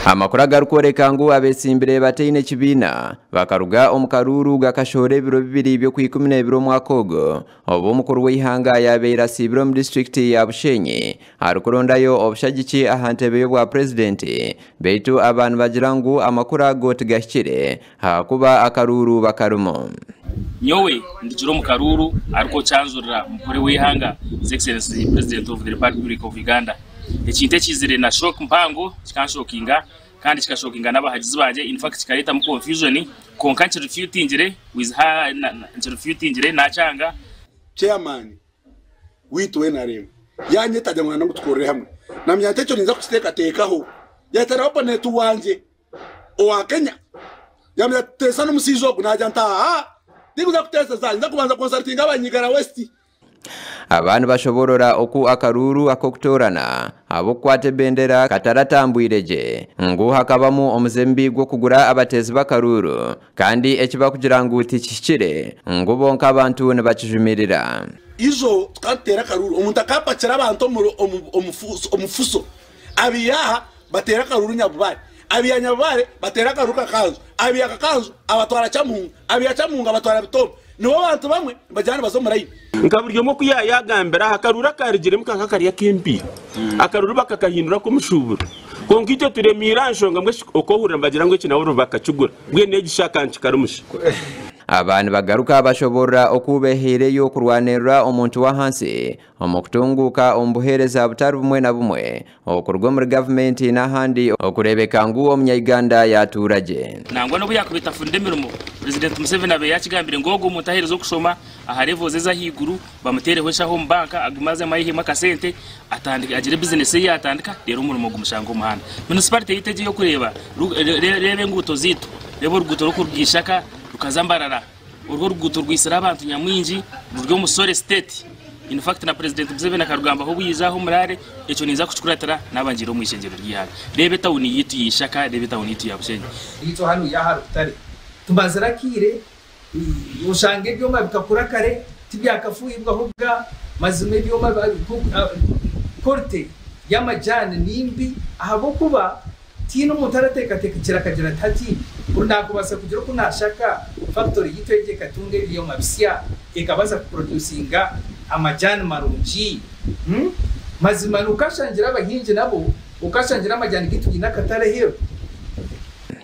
Amakuru agarukoreka ngu abesimbire bateine kibina bakaruga omukaruru gakashore biro bibiri byo kwikuminebiro mwakogo obo mukuru w'ihanga yabeera sibiro mu district ya Bushenyi harukurondayo obushagichi ahantebe bwa president beitu abantu bagirangu amakuru agotigashire hakuba akaruru bakarumo nyowe ndijiro mukaruru ariko cyanzurira mukuru w'ihanga His Excellency President of the Republic of Uganda ekinte kizire na shock mpango kikanshokinga kandi kikashokinga n'abahagizi banje in fact kikareta mu confusion konkanche refutingire with her refutingire nacanga chairman witwe na remo yanyetajya mwana ngutkorere hamwe namyate cyo ninza kuteka tekaho yatara opponent wanje owa Kenya yamyatesa n'umusizo gwo najya ntaha ndikuza kutesa za nza kubanza consulting abanyigara west abantu bashoborora oku akaruru akokutorana abo kwate bendera kataratambuireje ngo hakabamu omuzembi gwo kugura abatezi bakaruru kandi ekiba kugira ngo utikikire ngo bonka abantu ne bakijumirira izo twatera karuru umuntu akapakira abantu omufuso abiyaha batera karuru nyabubare abiyanyabare batera karuru kakanzu abiyakakanzu abatwara cyamunga abiyacamunga abatwara bitombo nibo bantu bamwe bajyana bazomurayi ngaburyo mo kuyayagambera hakarura karigire mukanka kariya kempi akaruru bakakahindura ko mushubura konkite turemira nshonga mwe okohura mbagira ngo kinawuru bakacugura bwe negishaka nchikarumusha abantu bagaruka bashobora okubehereyo kurwanira omuntu wa hansi omukutunguka ombuhereza butari bumwe na bumwe okurwa muri government n'ahandi okurebeka ngu omunyayuganda yaturaje nangwa no buyakubita funde mirumo President Museveni abe yakigambire ngogo mutaherezo kushoma aharevo zeza higuru bamutereho shaho mbanka agumaze mayihima kasente atandika agire business ye atandika rero umurimo gumushango umuhanda municipality yiteje yo kureba rebe nguto zito rebo ruguto rukurugishaka rukazambarara urwo ruguto rwisira abantu nyamwinji ruryo musore state in fact na President Museveni akarugamba ho buyizaho murare eco niza kucukuratara nabangiro mu ishengero ryihanga rebe tawuni yitu yishaka rebe tawuni yitu ya Bushenyi ito hano ya harutare tumbazira kire ushange byo mabikakura kare tibyakafuibwa hubwa mazime byo korte yamajane nimbi ahabo kuba tino mutarateka tekikira kagira tati urundakubasa kugira ko nashaka factory yitwege katunge byo mabisya ekabaza producinga amajane marunji mazima nukashangira abahinje nabo ukashangira amajane gitugina katare hero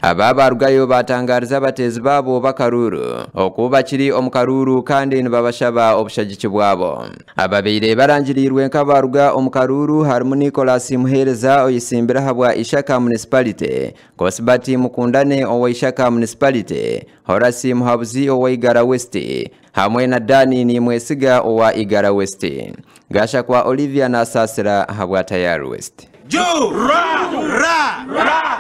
ababarugayo batangariza abatezi babo bakaruru okuba kiri omukaruru kandi nibabashaba obushagichi bwabo ababeire barangirirwe nkabaruga omukaruru harimo Nicholas Muhereza oyisimbira habwa Ishaka Municipality Kosbati Mukundane owa Ishaka Municipality Horace Muhabuzi owa Igara West hamwe na Dani ni Mwesiga owa Igara West gasha kwa Olivia na Sasira habwa Tayari West Jo ra ra ra